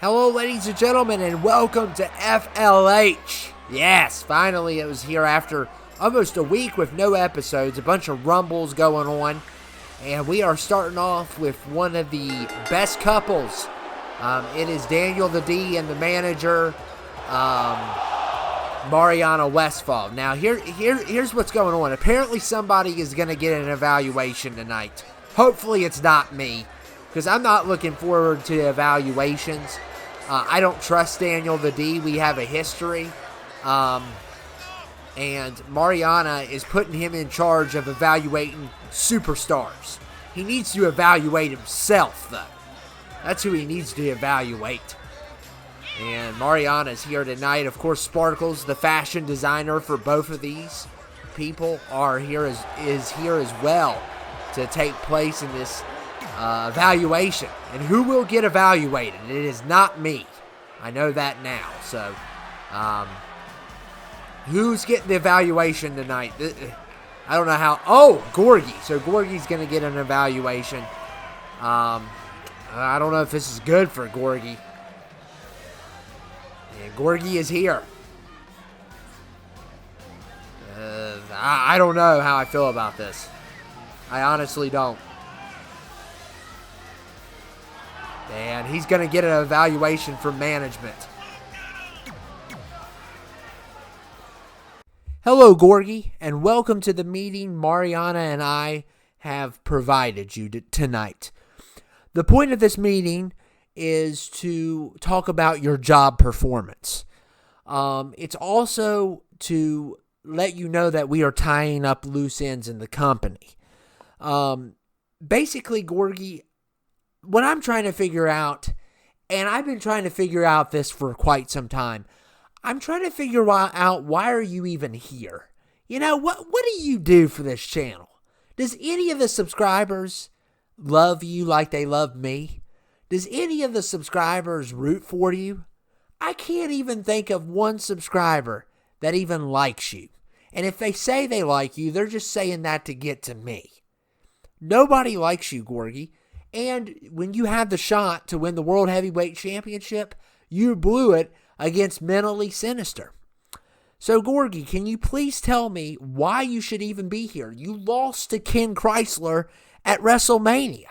Hello, ladies and gentlemen, and welcome to FLH. Yes, finally it was here after almost a week with no episodes, a bunch of rumbles going on, and we are starting off with one of the best couples. It is Daniel the D and the manager, Mariana Westfall. Now, here's what's going on. Apparently somebody is going to get an evaluation tonight. Hopefully it's not me, because I'm not looking forward to evaluations. I don't trust Daniel the D. We have a history. And Mariana is putting him in charge of evaluating superstars. He needs to evaluate himself, though. That's who he needs to evaluate. And Mariana's here tonight. Of course, Sparkles, the fashion designer for both of these people, is here as well to take place in this evaluation. And who will get evaluated? It is not me. I know that now. So, who's getting the evaluation tonight? I don't know how. Oh, Gorgui. So Gorgui's going to get an evaluation. I don't know if this is good for Gorgui. And Gorgui is here. I don't know how I feel about this. I honestly don't. And he's going to get an evaluation from management. Hello, Gorgui, and welcome to the meeting Mariana and I have provided you tonight. The point of this meeting is to talk about your job performance. It's also to let you know that we are tying up loose ends in the company. Basically, Gorgui, what I'm trying to figure out, and I've been trying to figure out this for quite some time, I'm trying to figure out why are you even here? You know, what do you do for this channel? Does any of the subscribers love you like they love me? Does any of the subscribers root for you? I can't even think of one subscriber that even likes you. And if they say they like you, they're just saying that to get to me. Nobody likes you, Gorgui. And when you had the shot to win the World Heavyweight Championship, you blew it against Mentally Sinister. So, Gorgui, can you please tell me why you should even be here? You lost to Ken Chrysler at WrestleMania.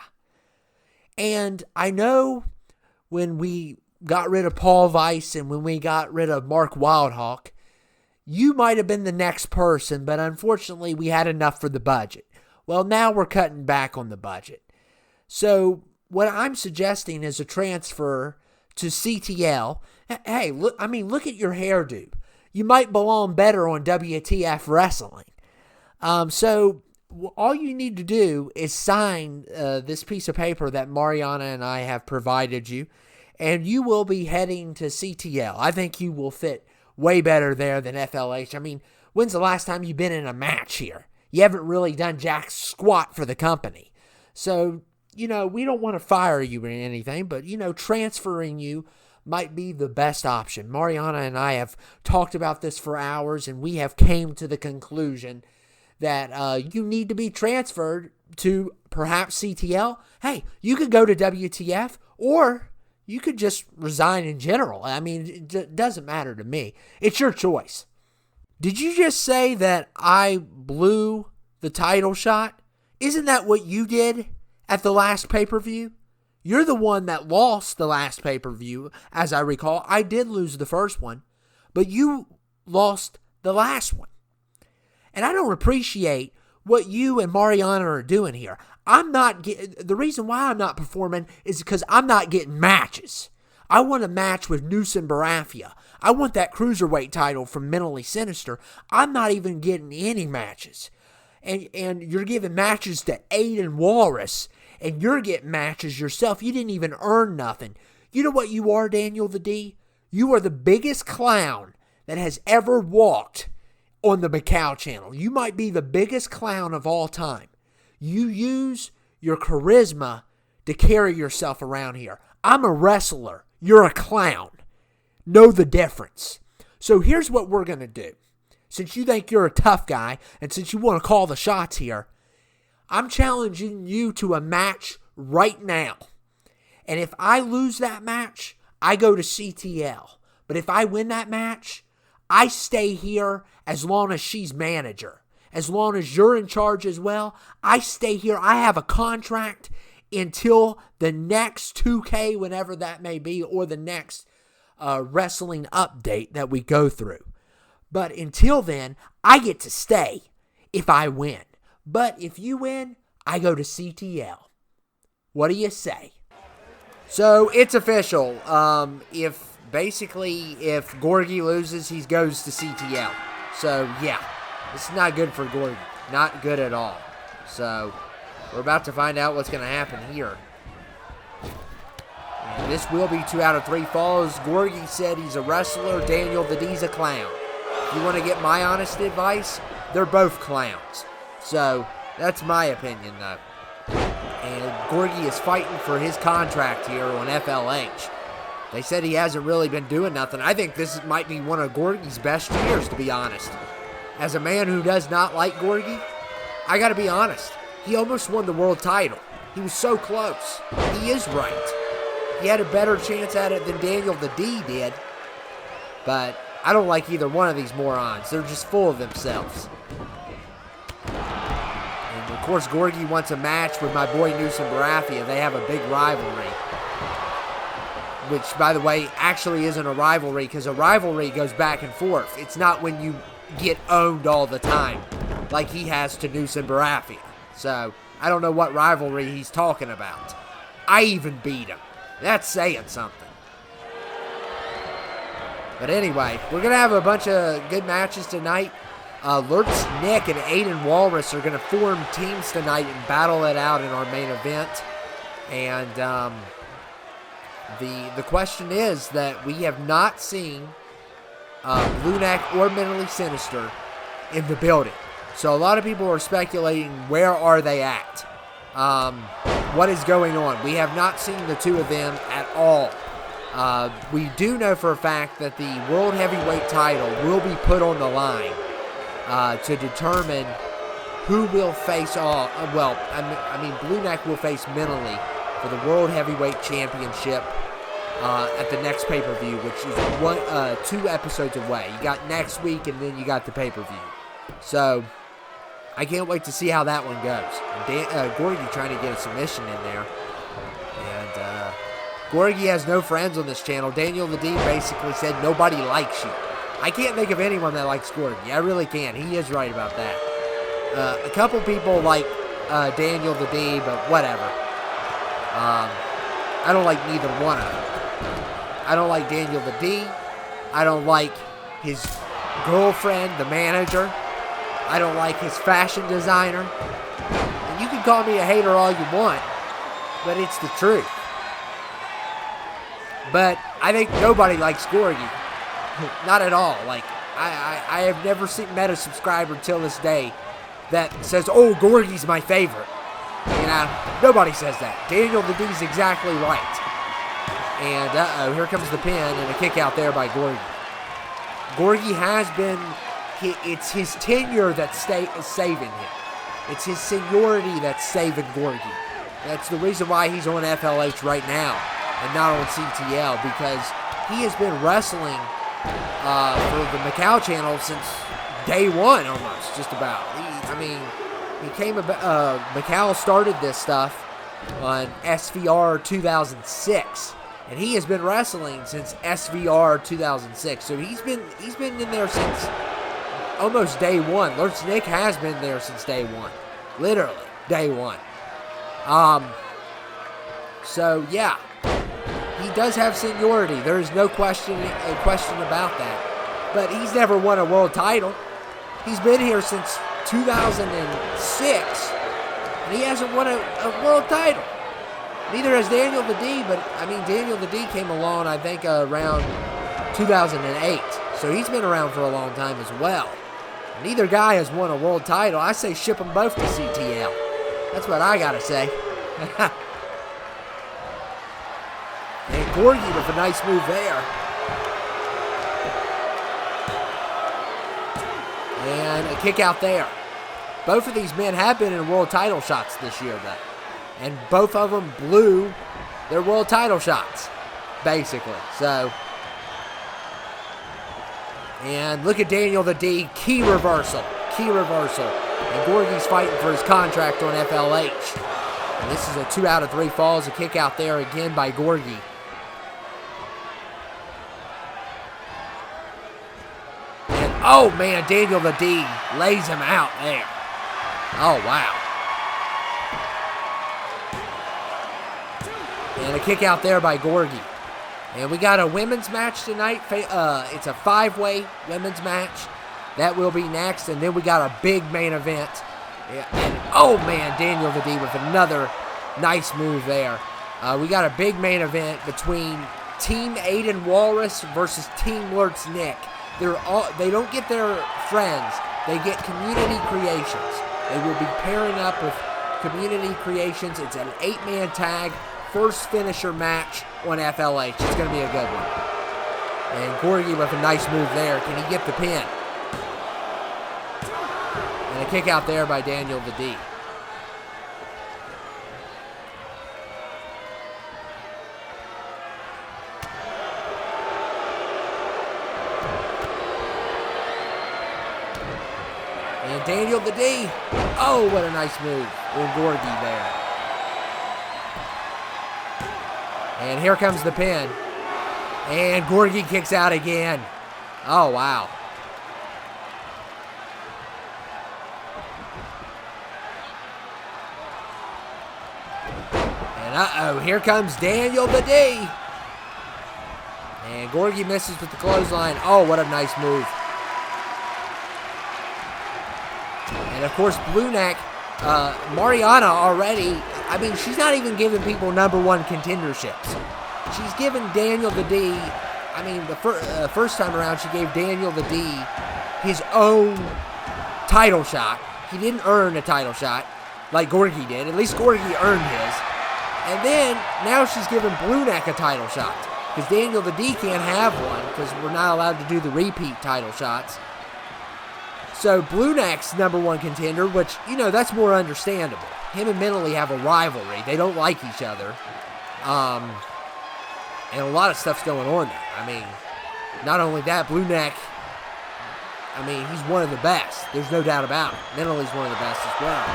And I know when we got rid of Paul Weiss and when we got rid of Mark Wildhawk, you might have been the next person, but unfortunately we had enough for the budget. Well, now we're cutting back on the budget. So what I'm suggesting is a transfer to CTL. Hey, look at your hairdo. You might belong better on WTF Wrestling. So all you need to do is sign this piece of paper that Mariana and I have provided you, and you will be heading to CTL. I think you will fit way better there than FLH. I mean, when's the last time you've been in a match here? You haven't really done jack squat for the company. So, we don't want to fire you or anything, but, transferring you might be the best option. Mariana and I have talked about this for hours, and we have came to the conclusion that you need to be transferred to perhaps CTL. Hey, you could go to WTF, or you could just resign in general. I mean, it doesn't matter to me. It's your choice. Did you just say that I blew the title shot? Isn't that what you did at the last pay-per-view? You're the one that lost the last pay-per-view, as I recall. I did lose the first one, but you lost the last one. And I don't appreciate what you and Mariana are doing here. The reason why I'm not performing is because I'm not getting matches. I want a match with Newsom Barafia. I want that cruiserweight title from Mentally Sinister. I'm not even getting any matches. And you're giving matches to Aiden Walrus, and you're getting matches yourself. You didn't even earn nothing. You know what you are, Daniel the D? You are the biggest clown that has ever walked on the Macau channel. You might be the biggest clown of all time. You use your charisma to carry yourself around here. I'm a wrestler. You're a clown. Know the difference. So here's what we're going to do. Since you think you're a tough guy, and since you want to call the shots here, I'm challenging you to a match right now. And if I lose that match, I go to CTL. But if I win that match, I stay here as long as she's manager. As long as you're in charge as well, I stay here. I have a contract until the next 2K, whenever that may be, or the next wrestling update that we go through. But until then, I get to stay if I win. But if you win, I go to CTL. What do you say? So it's official. If Gorgui loses, he goes to CTL. So yeah, it's not good for Gorgui. Not good at all. So we're about to find out what's going to happen here. And this will be 2 out of 3 falls. Gorgui said he's a wrestler. Daniel the D's a clown. If you want to get my honest advice, they're both clowns. So that's my opinion, though. And Gorgui is fighting for his contract here on FLH. They said he hasn't really been doing nothing. I think this might be one of Gorgui's best years, to be honest. As a man who does not like Gorgui, I got to be honest. He almost won the world title. He was so close. He is right. He had a better chance at it than Daniel the D did. But I don't like either one of these morons. They're just full of themselves. And of course, Gorgui wants a match with my boy Newsom Baratheon. They have a big rivalry. Which, by the way, actually isn't a rivalry, because a rivalry goes back and forth. It's not when you get owned all the time, like he has to Newsom Baratheon. So, I don't know what rivalry he's talking about. I even beat him. That's saying something. But anyway, we're going to have a bunch of good matches tonight. Lurtz, Nick, and Aiden Walrus are going to form teams tonight and battle it out in our main event. And the question is that we have not seen Blue Neck or Mentally Sinister in the building. So a lot of people are speculating, where are they at? What is going on? We have not seen the two of them at all. We do know for a fact that the World Heavyweight title will be put on the line to determine who will face off. Well, I mean, Blue Neck will face Mentally for the World Heavyweight Championship at the next pay-per-view, which is 2 episodes away. You got next week, and then you got the pay-per-view. So I can't wait to see how that one goes. Gorgui trying to get a submission in there. And Gorgui has no friends on this channel. Daniel the D basically said nobody likes you. I can't think of anyone that likes Gorgui. I really can't. He is right about that. A couple people like Daniel the D, but whatever. I don't like neither one of them. I don't like Daniel the D. I don't like his girlfriend, the manager. I don't like his fashion designer. And you can call me a hater all you want, but it's the truth. But I think nobody likes Gorgui. Not at all. Like, I have never met a subscriber till this day that says, oh, Gorgui's my favorite. You know, nobody says that. Daniel the D's exactly right. And, uh-oh, here comes the pin and a kick out there by Gorgui. Gorgui has been, it's his tenure that's saving him. It's his seniority that's saving Gorgui. That's the reason why he's on FLH right now and not on CTL, because he has been wrestling for the Macau channel since day one almost, just about. Macau started this stuff on SVR 2006. And he has been wrestling since SVR 2006. So he's been in there since almost day one. Lurtz Nick has been there since day one. Literally, day one. So, yeah. He does have seniority. There is no question about that. But he's never won a world title. He's been here since 2006. And he hasn't won a world title. Neither has Daniel the D, but, I mean, Daniel the D came along, I think, around 2008. So he's been around for a long time as well. Neither guy has won a world title. I say ship them both to CTL. That's what I got to say. And Gorgui with a nice move there. And a kick out there. Both of these men have been in world title shots this year, though. And both of them blew their world title shots. basically. So, and look at Daniel the D, key reversal. And Gorgui's fighting for his contract on FLH. And this is a 2 out of 3 falls, a kick out there again by Gorgui. And, oh man, Daniel the D lays him out there. Oh, wow. And a kick out there by Gorgui. And we got a women's match tonight. It's a 5-way women's match. That will be next. And then we got a big main event. And, oh, man, Daniel the D with another nice move there. We got a big main event between Team Aiden Walrus versus Team Lurtz Nick. They don't get their friends. They get Community Creations. They will be pairing up with Community Creations. It's an 8-man tag. First finisher match on FLH. It's going to be a good one. And Gorgui with a nice move there. Can he get the pin? And a kick out there by Daniel the D. And Daniel the D. Oh, what a nice move on Gorgui there. And here comes the pin. And Gorgui kicks out again. Oh, wow. And uh-oh, here comes Daniel the D. And Gorgui misses with the clothesline. Oh, what a nice move. And, of course, Blue Neck, Mariana already... I mean, she's not even giving people #1 contenderships. She's given Daniel the D, I mean, the first time around, she gave Daniel the D his own title shot. He didn't earn a title shot like Gorgui did. At least Gorgui earned his. And then, now she's giving Blue Neck a title shot. Because Daniel the D can't have one, because we're not allowed to do the repeat title shots. So, Blue Neck's #1 contender, which, you know, that's more understandable. Him and Mentally have a rivalry. They don't like each other. And a lot of stuff's going on there. I mean, not only that, Blue Neck, I mean, he's one of the best. There's no doubt about it. Mentally's one of the best as well.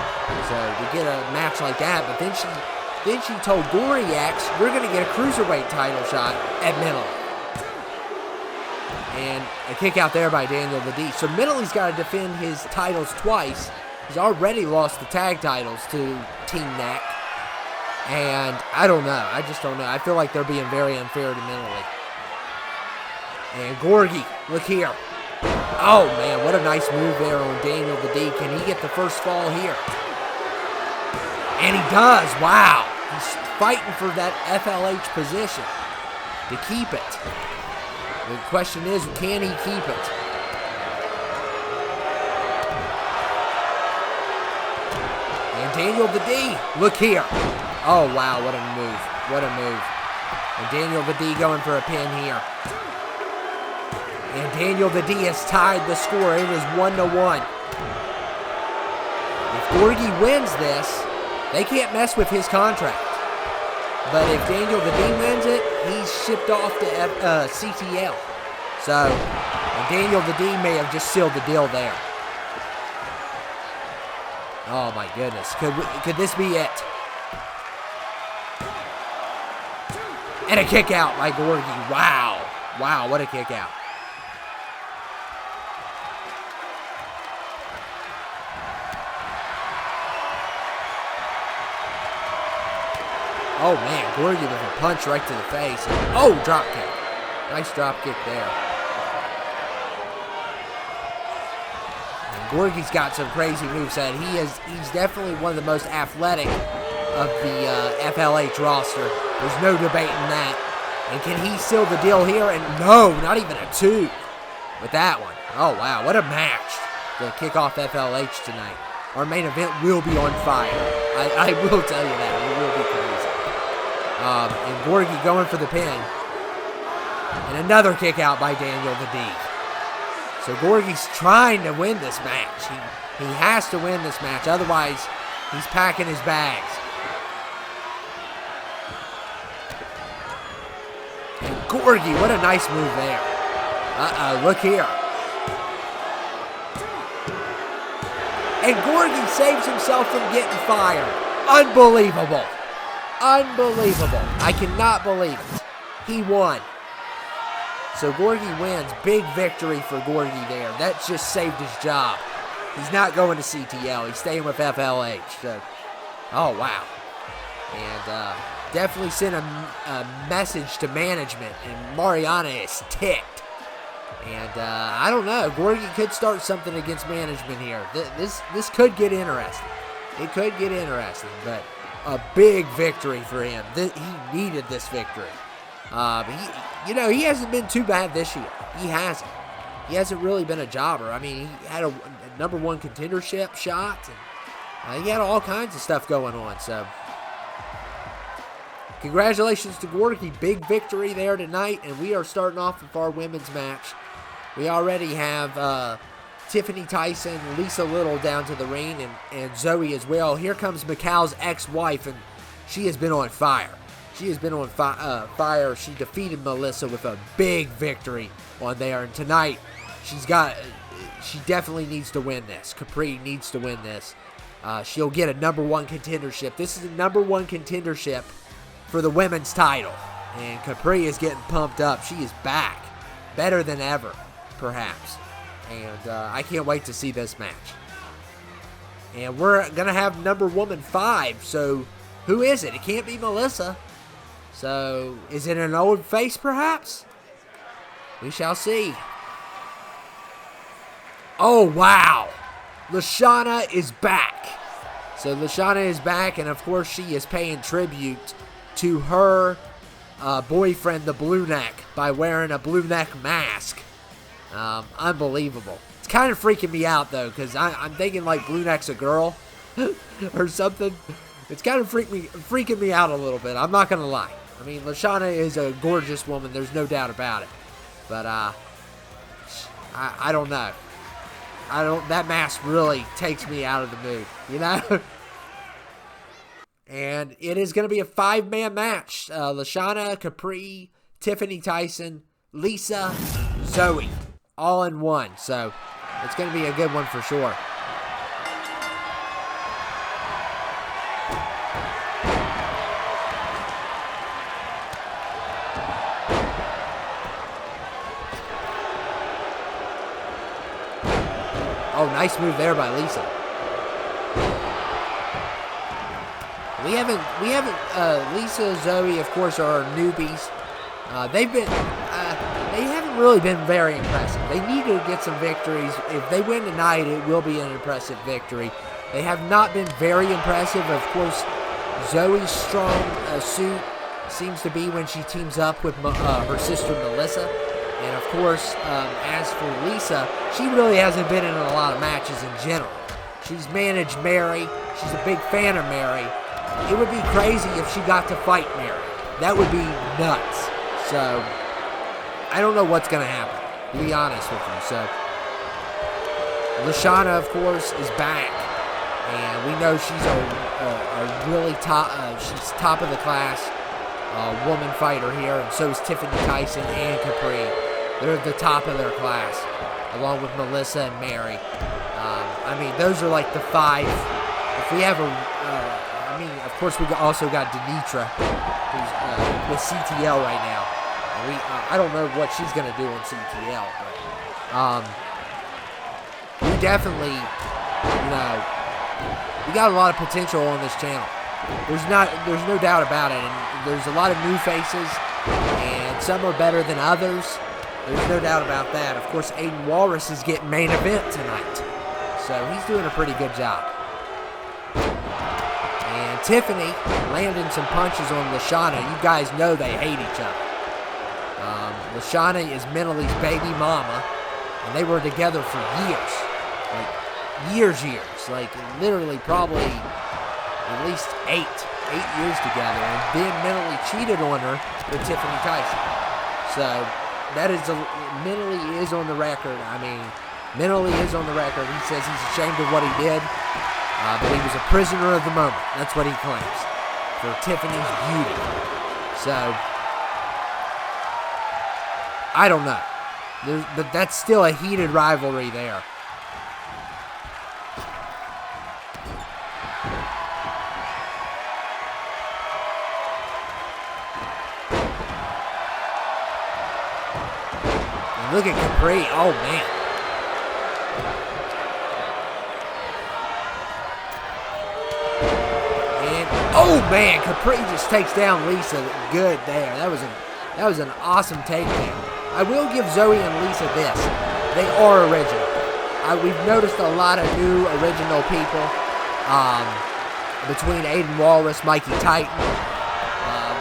So, we get a match like that, but then she told Gorgui, you're going to get a cruiserweight title shot at Mentally. And a kick out there by Daniel the D. So Mentally's got to defend his titles twice. He's already lost the tag titles to Team Neck. And I don't know. I just don't know. I feel like they're being very unfair to Mentally. And Gorgui, look here. Oh, man, what a nice move there on Daniel the D. Can he get the first fall here? And he does. Wow. He's fighting for that FLH position to keep it. The question is, can he keep it? And Daniel the D, look here. Oh, wow, what a move. What a move. And Daniel the D going for a pin here. And Daniel the D has tied the score. It is 1-1. If Gorgui wins this, they can't mess with his contract. But if Daniel the D wins it, he's shipped off to CTL. So, Daniel the D may have just sealed the deal there. Oh my goodness. Could this be it? And a kick out by Gorgui. Wow. Wow, what a kick out. Oh, man, Gorgui with a punch right to the face. Oh, drop kick. Nice drop kick there. And Gorgui's got some crazy moveset. He's definitely one of the most athletic of the FLH roster. There's no debating that. And can he seal the deal here? And no, not even a 2 with that one. Oh, wow, what a match to kick off FLH tonight. Our main event will be on fire. I will tell you that. It will be crazy. And Gorgui going for the pin. And another kick out by Daniel the D. So Gorgui's trying to win this match. He has to win this match. Otherwise, he's packing his bags. Gorgui, what a nice move there. Uh-oh, look here. And Gorgui saves himself from getting fired. Unbelievable. Unbelievable. I cannot believe it. He won. So Gorgui wins. Big victory for Gorgui there. That just saved his job. He's not going to CTL. He's staying with FLH. So, oh, wow. And definitely sent a message to management. And Mariana is ticked. And I don't know. Gorgui could start something against management here. This could get interesting. It could get interesting. But a big victory for him. He needed this victory. He hasn't been too bad this year. He hasn't. He hasn't really been a jobber. I mean, he had a #1 contendership shot. And, he had all kinds of stuff going on. So, congratulations to Gorgui. Big victory there tonight. And we are starting off with our women's match. We already have Tiffany Tyson, Lisa Little down to the ring, and Zoe as well. Here comes Macau's ex-wife, and she has been on fire. She has been on fire. She defeated Melissa with a big victory on there. And tonight, she definitely needs to win this. Capri needs to win this. She'll get a #1 contendership. This is a #1 contendership for the women's title. And Capri is getting pumped up. She is back. Better than ever, perhaps. And I can't wait to see this match. And we're going to have #1 5. So who is it? It can't be Melissa. So, is it an old face, perhaps? We shall see. Oh, wow. Lashana is back. So, Lashana is back, and, of course, she is paying tribute to her boyfriend, the Blue Neck, by wearing a Blue Neck mask. Unbelievable. It's kind of freaking me out, though, because I'm thinking, like, Blue Neck's a girl or something. It's kind of freaking me out a little bit. I'm not going to lie. I mean, Lashana is a gorgeous woman. There's no doubt about it. But, I don't know. That mask really takes me out of the mood, you know? And it is going to be a 5-man match. Lashana, Capri, Tiffany Tyson, Lisa, Zoe. All in one. So, it's going to be a good one for sure. Oh, nice move there by Lisa. We haven't. Lisa, Zoe, of course, are our newbies. They haven't really been very impressive. They need to get some victories. If they win tonight, it will be an impressive victory. They have not been very impressive. Of course, Zoe's strong suit seems to be when she teams up with her sister Melissa. And, of course, as for Lisa, she really hasn't been in a lot of matches in general. She's managed Mary. She's a big fan of Mary. It would be crazy if she got to fight Mary. That would be nuts. So, I don't know what's going to happen, to be honest with you. So, Lashana, of course, is back. And we know she's a really top, she's top of the class woman fighter here. And so is Tiffany Tyson and Capri. They're at the top of their class, along with Melissa and Mary. I mean, those are like the 5. If we have of course, we also got Denitra, who's with CTL right now. And I don't know what she's going to do on CTL, but we definitely, we got a lot of potential on this channel. There's no doubt about it. And there's a lot of new faces, and some are better than others. There's no doubt about that. Of course, Aiden Walrus is getting main event tonight. So he's doing a pretty good job. And Tiffany landing some punches on Lashana. You guys know they hate each other. Lashana is Mentally baby mama. And they were together for years. Like, years. Like, literally probably at least 8 years together. And then Mentally cheated on her with Tiffany Tyson. So, that is Mentally is on the record. I mean, Mentally is on the record. He says he's ashamed of what he did. But he was a prisoner of the moment. That's what he claims. For Tiffany's beauty. So, I don't know. But that's still a heated rivalry there. And look at Capri. Oh, man. And, oh, man. Capri just takes down Lisa. Good there. That was an awesome takedown. I will give Zoe and Lisa this. They are original. We've noticed a lot of new original people between Aiden Walrus, Mikey Titan,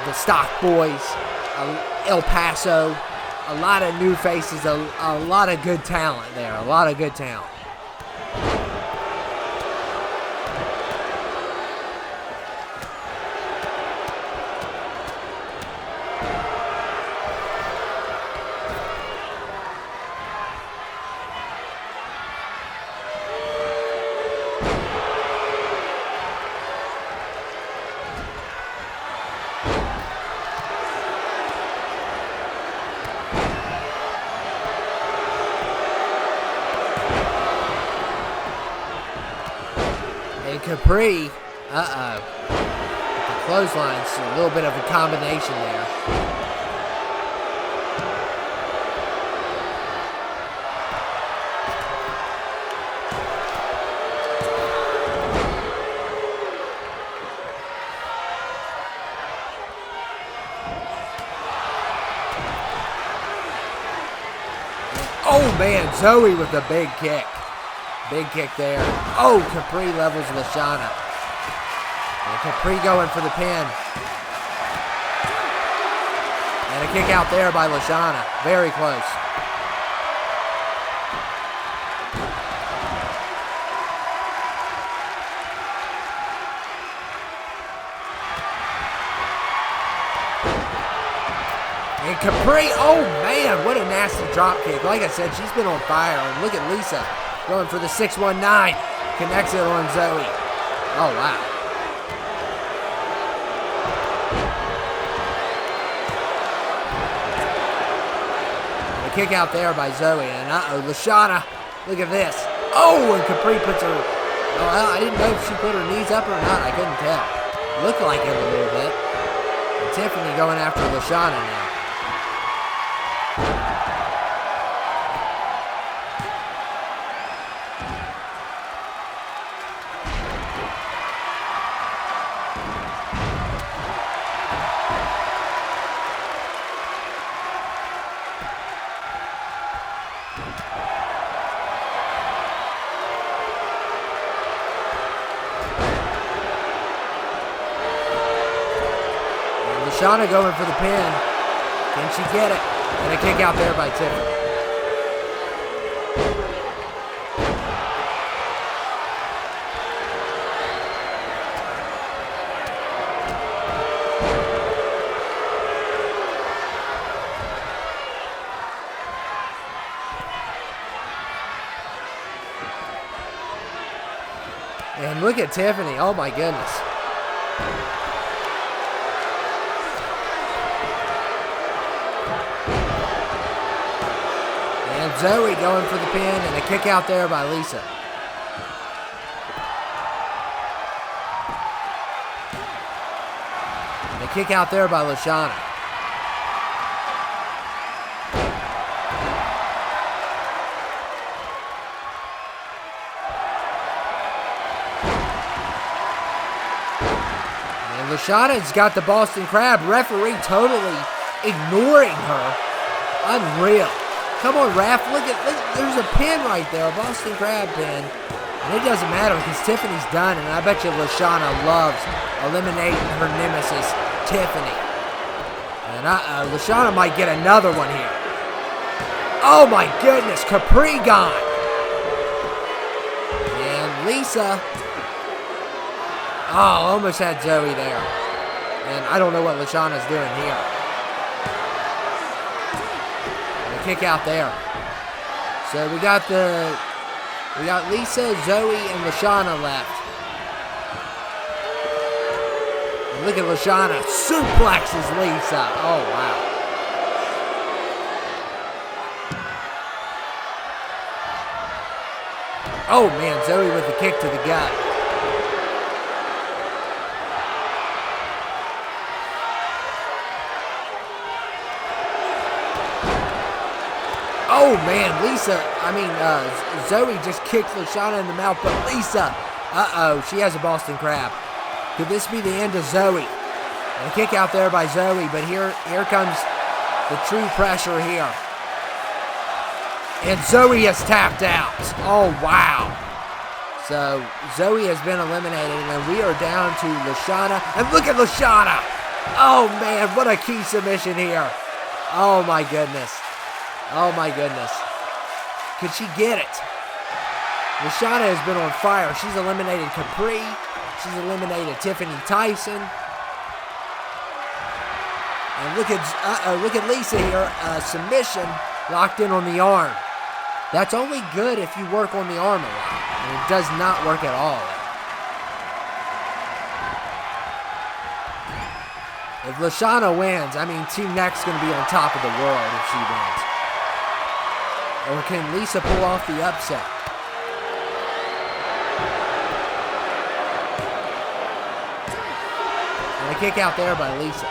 the Stock Boys, El Paso. A lot of new faces, a lot of good talent there. A lot of good talent. Capri, the clothesline's a little bit of a combination there. Oh man, Zoe with a big kick. Big kick there. Oh, Capri levels Lashana. And Capri going for the pin. And a kick out there by Lashana. Very close. And Capri, oh man, what a nasty drop kick. Like I said, she's been on fire. And look at Lisa. Going for the 619. Connects it on Zoe. Oh, wow. And a kick out there by Zoe. And Lashana. Look at this. Oh, and Capri puts her. Well, I didn't know if she put her knees up or not. I couldn't tell. Looked like it a little bit. And Tiffany going after Lashana now. Lashana going for the pin. Can she get it? And a kick out there by Tiffany. And look at Tiffany. Oh my goodness. Zoe going for the pin and a kick out there by Lisa. And a kick out there by Lashana. And Lashana's got the Boston Crab. Referee totally ignoring her. Unreal. Come on, Raph, look, there's a pin right there, a Boston Crab pin. And it doesn't matter because Tiffany's done, and I bet you Lashana loves eliminating her nemesis, Tiffany. And Lashana might get another one here. Oh my goodness, Capri gone. And Lisa, almost had Zoe there. And I don't know what Lashana's doing here. Kick out there. So we got Lisa, Zoe, and Lashana left. And look at Lashana suplexes Lisa. Oh wow. Oh, man, Zoe with the kick to the gut. Oh, man, Zoe just kicked Lashana in the mouth, but Lisa, she has a Boston Crab. Could this be the end of Zoe? And a kick out there by Zoe, but here comes the true pressure here. And Zoe has tapped out. Oh, wow. So, Zoe has been eliminated, and we are down to Lashana. And look at Lashana! Oh, man, what a key submission here. Oh, my goodness. Oh, my goodness. Could she get it? Lashana has been on fire. She's eliminated Capri. She's eliminated Tiffany Tyson. And look at Lisa here. Submission locked in on the arm. That's only good if you work on the arm a lot. And it does not work at all. If Lashana wins, Team Next going to be on top of the world if she wins. Or can Lisa pull off the upset? And a kick out there by Lisa.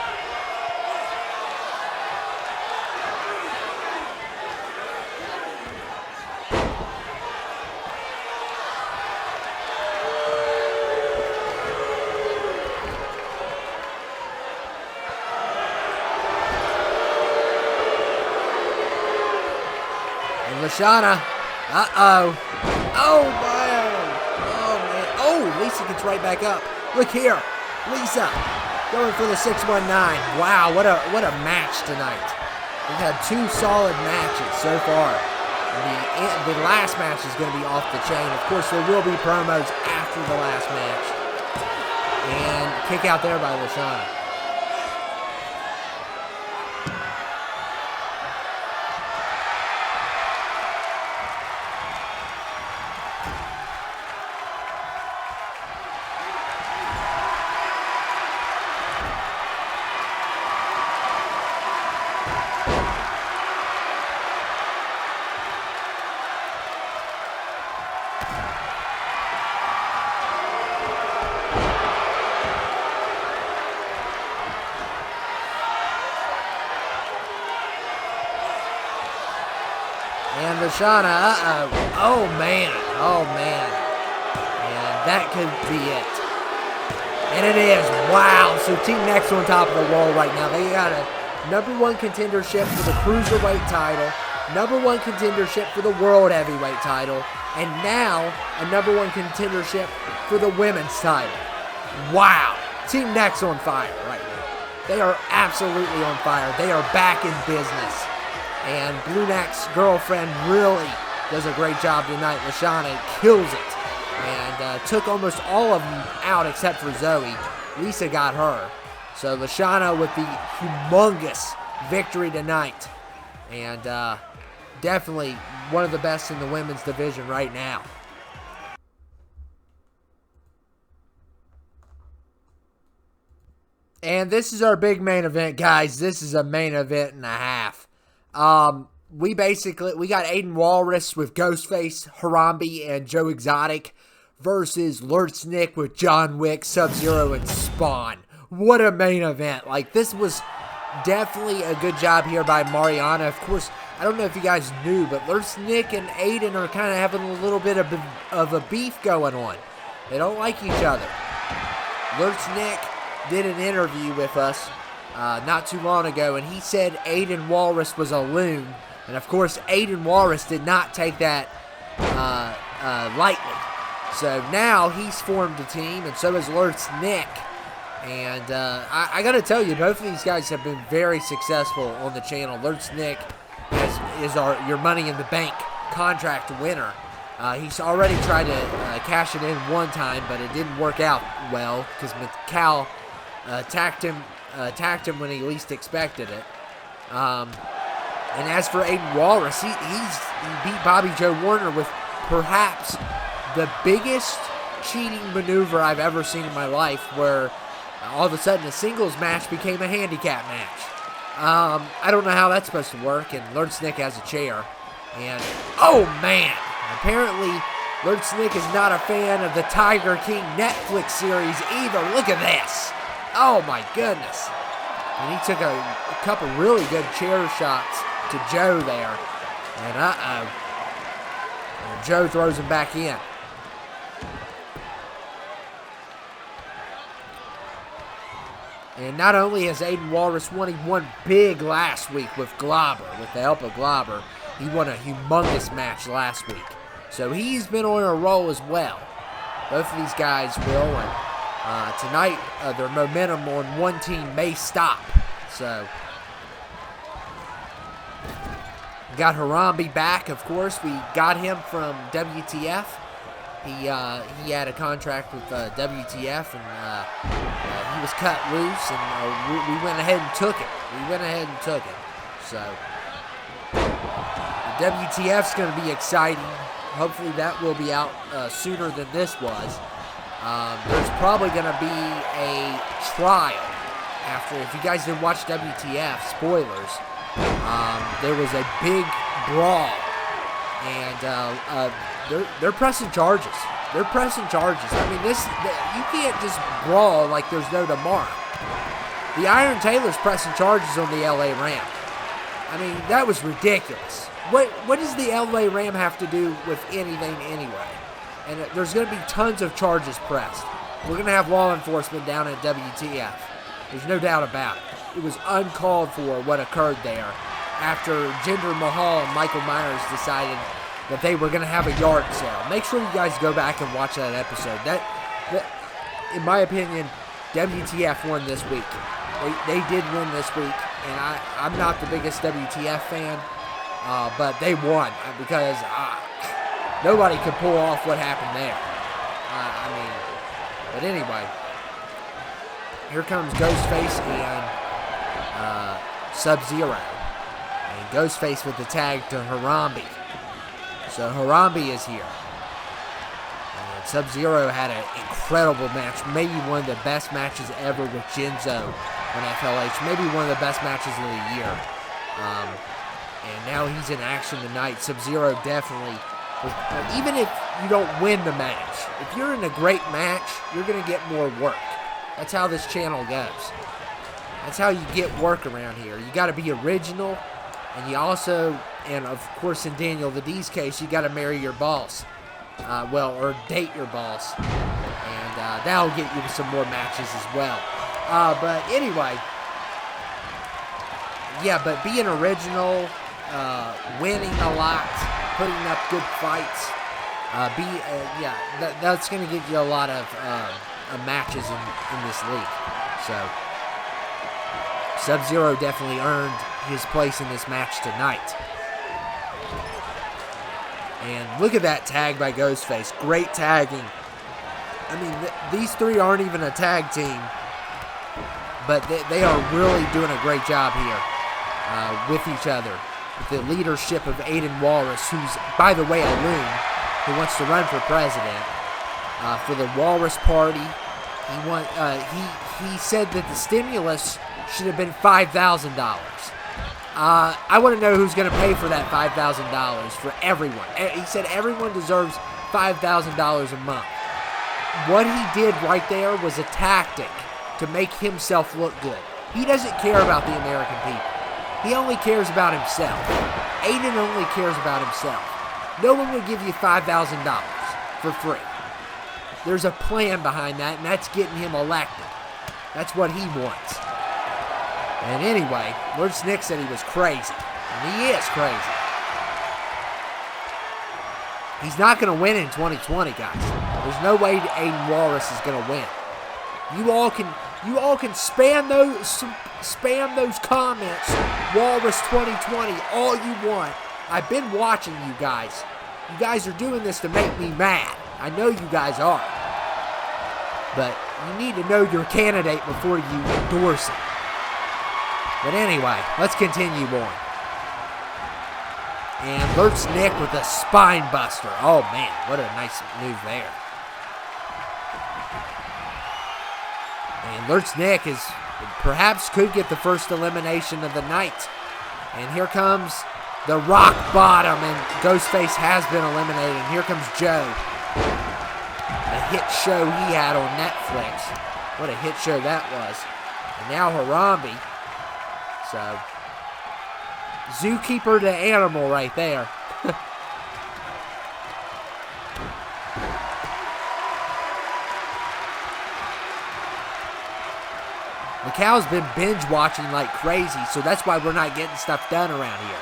Lashana. Oh, man. Oh, man. Oh, Lisa gets right back up. Look here. Lisa going for the 619. Wow, what a match tonight. We've had two solid matches so far. The last match is going to be off the chain. Of course, there will be promos after the last match. And kick out there by Lashana. And Lashana, oh man, and that could be it. And it is, wow, so Team Next on top of the world right now. They got a #1 contendership for the Cruiserweight title, #1 contendership for the World Heavyweight title, and now a #1 contendership for the Women's title. Wow, Team Next on fire right now. They are absolutely on fire. They are back in business. And Blue Neck's girlfriend really does a great job tonight. Lashana kills it. And took almost all of them out except for Zoe. Lisa got her. So Lashana with the humongous victory tonight. And definitely one of the best in the women's division right now. And this is our big main event, guys. This is a main event and a half. We got Aiden Walrus with Ghostface, Harambe, and Joe Exotic versus Lurtz Nick with John Wick, Sub-Zero, and Spawn. What a main event. Like, this was definitely a good job here by Mariana. Of course, I don't know if you guys knew, but Lurtz Nick and Aiden are kind of having a little bit of a beef going on. They don't like each other. Lurtz Nick did an interview with us not too long ago, and he said Aiden Walrus was a loon. And of course, Aiden Walrus did not take that lightly. So now he's formed a team, and so has Lurtz Nick. And I got to tell you, both of these guys have been very successful on the channel. Lurtz Nick is your Money in the Bank contract winner. He's already tried to cash it in one time, but it didn't work out well because Cal attacked him when he least expected it. And as for Aiden Walrus, he beat Bobby Joe Warner with perhaps the biggest cheating maneuver I've ever seen in my life, where all of a sudden a singles match became a handicap match. I don't know how that's supposed to work, and Lurtz Nick has a chair. And, oh man, apparently Lurtz is not a fan of the Tiger King Netflix series either. Look at this. Oh my goodness. And he took a couple really good chair shots to Joe there. And and Joe throws him back in. And not only has Aiden Walrus won, he won big last week with Glauber. With the help of Glauber, he won a humongous match last week. So he's been on a roll as well. Both of these guys will. And tonight, their momentum on one team may stop. So, got Harambe back, of course. We got him from WTF. He had a contract with WTF, and he was cut loose, and we went ahead and took it. So, WTF's going to be exciting. Hopefully that will be out sooner than this was. There's probably going to be a trial after. If you guys didn't watch WTF, spoilers, there was a big brawl, and they're pressing charges. I mean, you can't just brawl like there's no tomorrow. The Iron Taylor's pressing charges on the LA Ram. I mean, that was ridiculous. What does the LA Ram have to do with anything anyway? And there's going to be tons of charges pressed. We're going to have law enforcement down at WTF. There's no doubt about it. It was uncalled for what occurred there after Jinder Mahal and Michael Myers decided that they were going to have a yard sale. Make sure you guys go back and watch that episode. That in my opinion, WTF won this week. They did win this week, and I'm not the biggest WTF fan. But they won because nobody could pull off what happened there. But anyway, here comes Ghostface and Sub-Zero. And Ghostface with the tag to Harambe. So Harambe is here. And Sub-Zero had an incredible match. Maybe one of the best matches ever with Jinzo on FLH. Maybe one of the best matches of the year. And now he's in action tonight. Sub-Zero definitely, even if you don't win the match, if you're in a great match, you're going to get more work. That's how this channel goes. That's how you get work around here. You got to be original, and you also, and of course in Daniel the D's case, you got to marry your boss. Or date your boss. And that'll get you some more matches as well. But anyway, yeah, but being original, winning a lot, putting up good fights, that's going to get you a lot of matches in this league. So, Sub-Zero definitely earned his place in this match tonight. And look at that tag by Ghostface. Great tagging. I mean, these three aren't even a tag team, but they are really doing a great job here with each other. With the leadership of Aiden Walrus, who's, by the way, a loon, who wants to run for president. For the Walrus Party, he said that the stimulus should have been $5,000. I want to know who's going to pay for that $5,000 for everyone. He said everyone deserves $5,000 a month. What he did right there was a tactic to make himself look good. He doesn't care about the American people. He only cares about himself. Aiden only cares about himself. No one would give you $5,000 for free. There's a plan behind that, and that's getting him elected. That's what he wants. And anyway, Lurtz said he was crazy. And he is crazy. He's not going to win in 2020, guys. There's no way Aiden Walrus is going to win. You all can spam those comments, Walrus 2020, all you want. I've been watching you guys. You guys are doing this to make me mad. I know you guys are. But you need to know your candidate before you endorse it. But anyway, let's continue on. And Lurtz with a spine buster. Oh man, what a nice move there. And Lurtz is perhaps could get the first elimination of the night. And here comes the rock bottom, and Ghostface has been eliminated. And here comes Joe. The hit show he had on Netflix. What a hit show that was. And now Harambe. So, zookeeper to animal right there. Macau's been binge watching like crazy, so that's why we're not getting stuff done around here.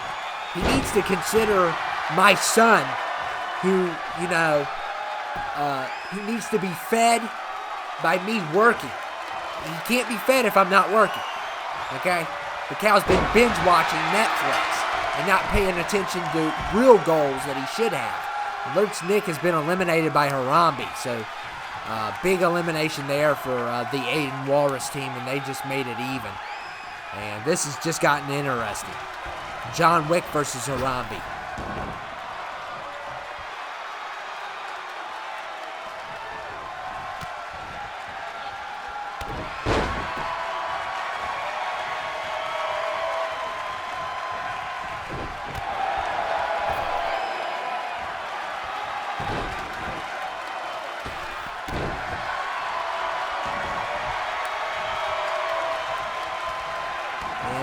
He needs to consider my son, who, you know, who needs to be fed by me working. He can't be fed if I'm not working, okay? Macau's been binge watching Netflix and not paying attention to real goals that he should have. Lurtz Nick has been eliminated by Harambe, so big elimination there for the Aiden Walrus team, and they just made it even. And this has just gotten interesting. John Wick versus Harambe.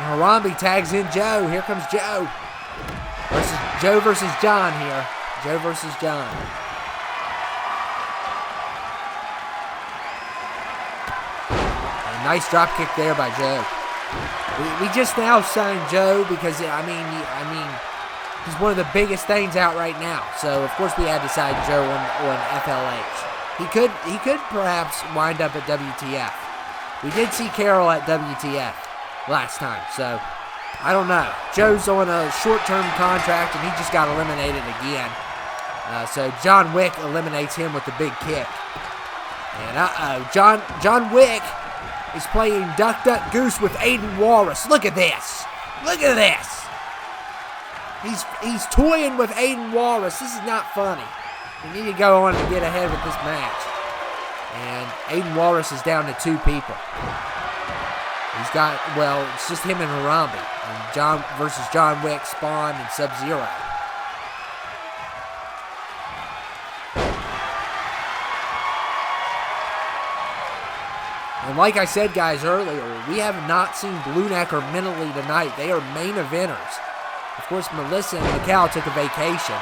Harambe tags in Joe. Here comes Joe. Joe versus John here. Joe versus John. A nice drop kick there by Joe. We just now signed Joe because I mean he's one of the biggest things out right now. So of course we had to sign Joe on FLH. He could perhaps wind up at WTF. We did see Carol at WTF last time, so I don't know. Joe's on a short-term contract, and he just got eliminated again. So John Wick eliminates him with the big kick. And John Wick is playing Duck Duck Goose with Aiden Walrus. Look at this. Look at this. He's toying with Aiden Walrus. This is not funny. We need to go on and get ahead with this match. And Aiden Walrus is down to 2 people. He's got, well, it's just him and Harambe. And John versus John Wick, Spawn, and Sub-Zero. And like I said, guys, earlier, we have not seen Blue Neck or Mentally tonight. They are main eventers. Of course, Melissa and Macau took a vacation.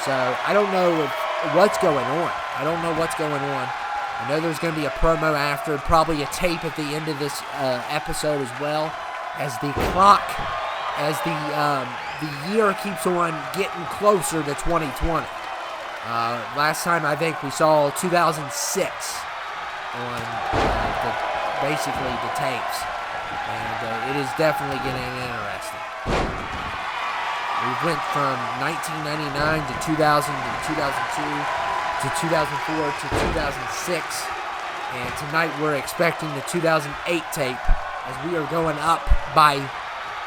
So, I don't know what's going on. I don't know what's going on. I know there's going to be a promo after, probably a tape at the end of this episode as well, as the clock, as the year keeps on getting closer to 2020. Last time I think we saw 2006 on basically the tapes, and it is definitely getting interesting. We went from 1999 to 2000 to 2002. To 2004 to 2006, and tonight we're expecting the 2008 tape as we are going up by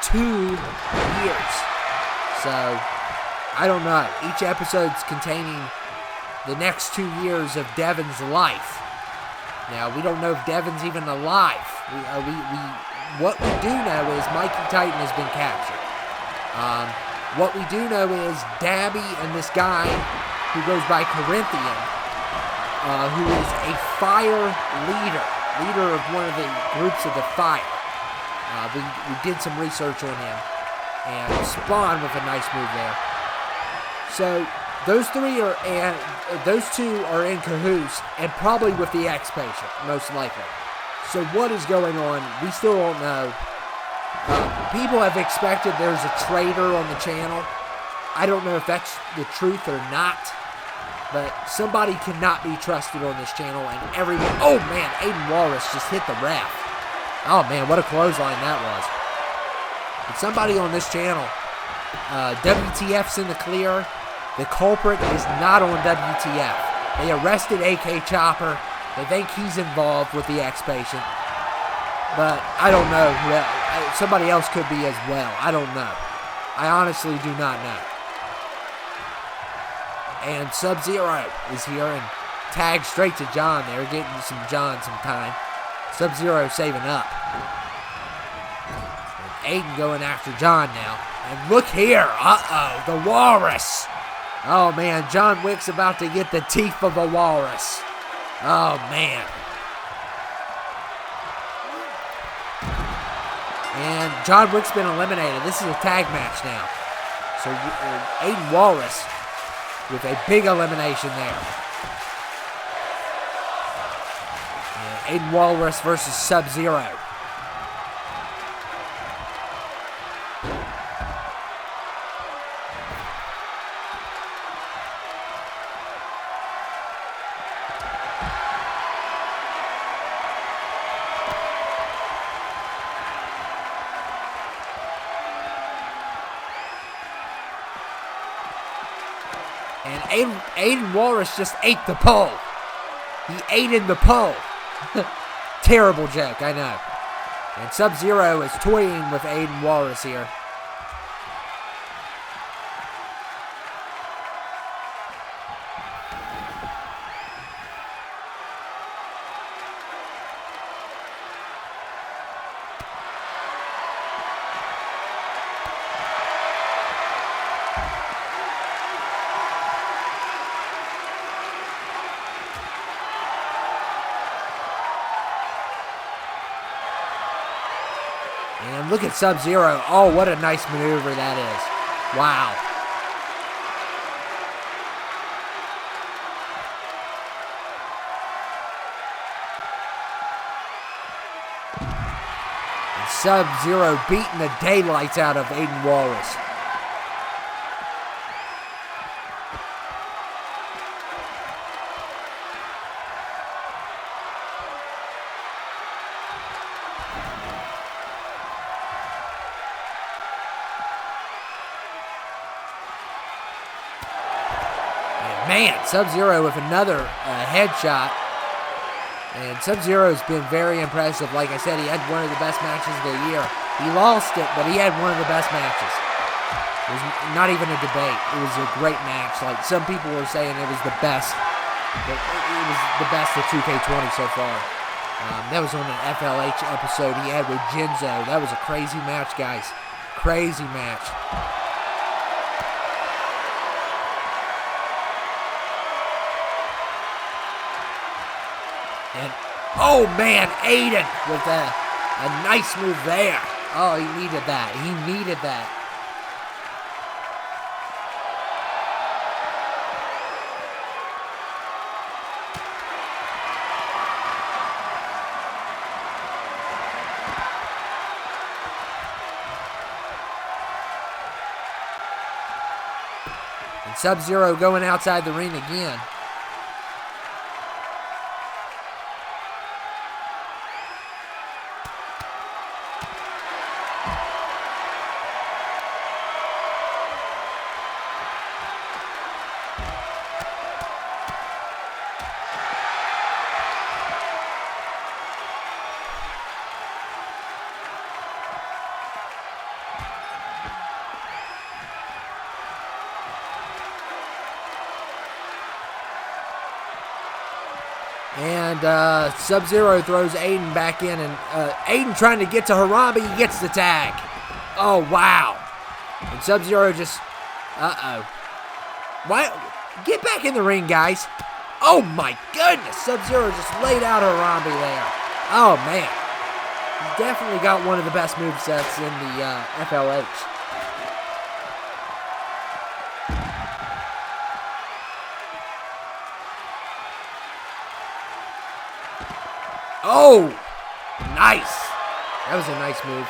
2 years. So, I don't know. Each episode's containing the next 2 years of Devin's life. Now, we don't know if Devin's even alive. What we do know is Mikey Titan has been captured. What we do know is Dabby and this guy who goes by Corinthian, who is a fire leader of one of the groups of the fire. We did some research on him, and Spawn with a nice move there. So those 2 are in cahoots, and probably with the X-Patient, most likely. So what is going on? We still don't know. People have expected there's a traitor on the channel. I don't know if that's the truth or not. But somebody cannot be trusted on this channel, and everyone... Oh, man, Aiden Walrus just hit the ref. Oh, man, what a clothesline that was. But somebody on this channel, WTF's in the clear. The culprit is not on WTF. They arrested AK Chopper. They think he's involved with the X-Patient. But I don't know. Somebody else could be as well. I don't know. I honestly do not know. And Sub-Zero is here and tagged straight to John there, getting John some time. Sub-Zero saving up. And Aiden going after John now. And look here. Uh-oh. The Walrus. Oh, man, John Wick's about to get the teeth of a walrus. Oh, man. And John Wick's been eliminated. This is a tag match now. So Aiden Walrus with a big elimination there. And Aiden Walrus versus Sub-Zero. And Aiden Walrus just ate the pole. He ate in the pole. Terrible joke, I know. And Sub-Zero is toying with Aiden Walrus here. And look at Sub-Zero. Oh, what a nice maneuver that is. Wow. And Sub-Zero beating the daylights out of Aiden Walrus. Man, Sub-Zero with another headshot. And Sub-Zero has been very impressive. Like I said, he had one of the best matches of the year. He lost it, but he had one of the best matches. It was not even a debate. It was a great match. Like some people were saying it was the best. But it was the best of 2K20 so far. That was on an FLH episode he had with Jinzo. That was a crazy match, guys. Crazy match. And, oh man, Aiden with a nice move there. Oh, he needed that. He needed that. And Sub-Zero going outside the ring again. And Sub-Zero throws Aiden back in, and Aiden trying to get to Harambe, he gets the tag. Oh, wow. And Sub-Zero just, Why? Get back in the ring, guys. Oh, my goodness. Sub-Zero just laid out Harambe there. Oh, man. He's definitely got one of the best movesets in the FLH. Oh, nice. That was a nice move.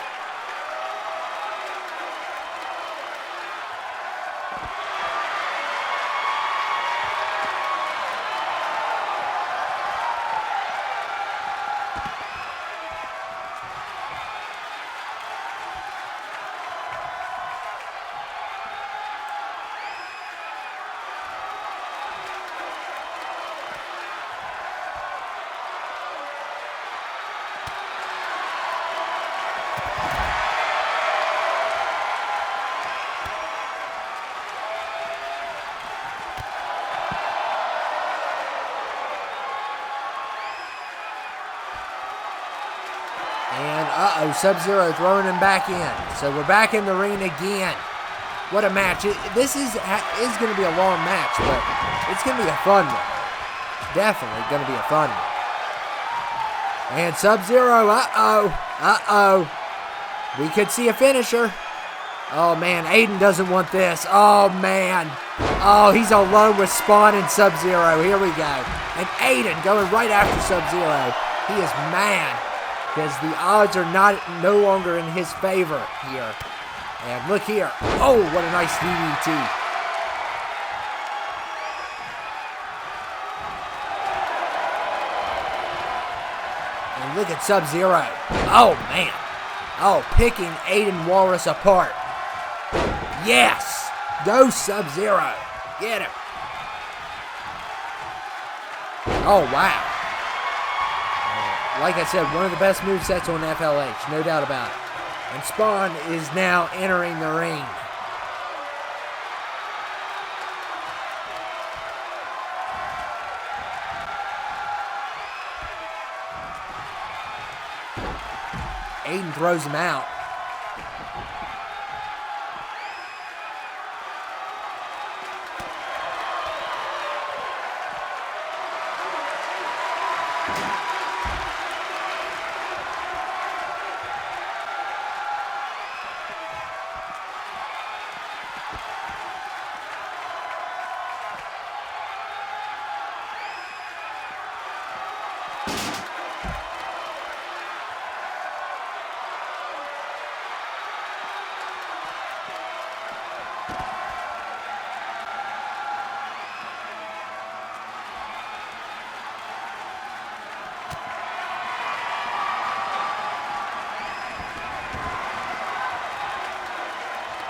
And Sub-Zero throwing him back in. So we're back in the ring again. What a match. This is going to be a long match, but it's going to be a fun one. Definitely going to be a fun one. And Sub-Zero, uh-oh. We could see a finisher. Oh, man, Aiden doesn't want this. Oh, man. Oh, he's alone with Spawn and Sub-Zero. Here we go. And Aiden going right after Sub-Zero. He is mad because the odds are no longer in his favor here. And look here. Oh, what a nice DDT. And look at Sub-Zero. Oh, man. Oh, picking Aiden Walrus apart. Yes. Go Sub-Zero. Get him. Oh, wow. Like I said, one of the best movesets on FLH. No doubt about it. And Spawn is now entering the ring. Aiden throws him out.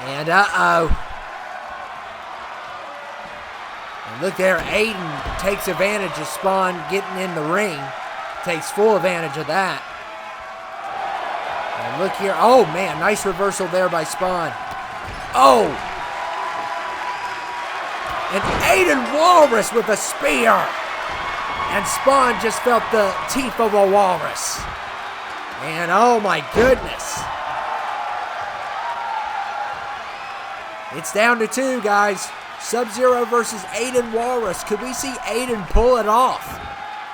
And And look there, Aiden takes advantage of Spawn getting in the ring. Takes full advantage of that. And look here. Oh, man, nice reversal there by Spawn. Oh! And Aiden Walrus with a spear. And Spawn just felt the teeth of a walrus. And oh my goodness. It's down to 2, guys. Sub-Zero versus Aiden Walrus. Could we see Aiden pull it off?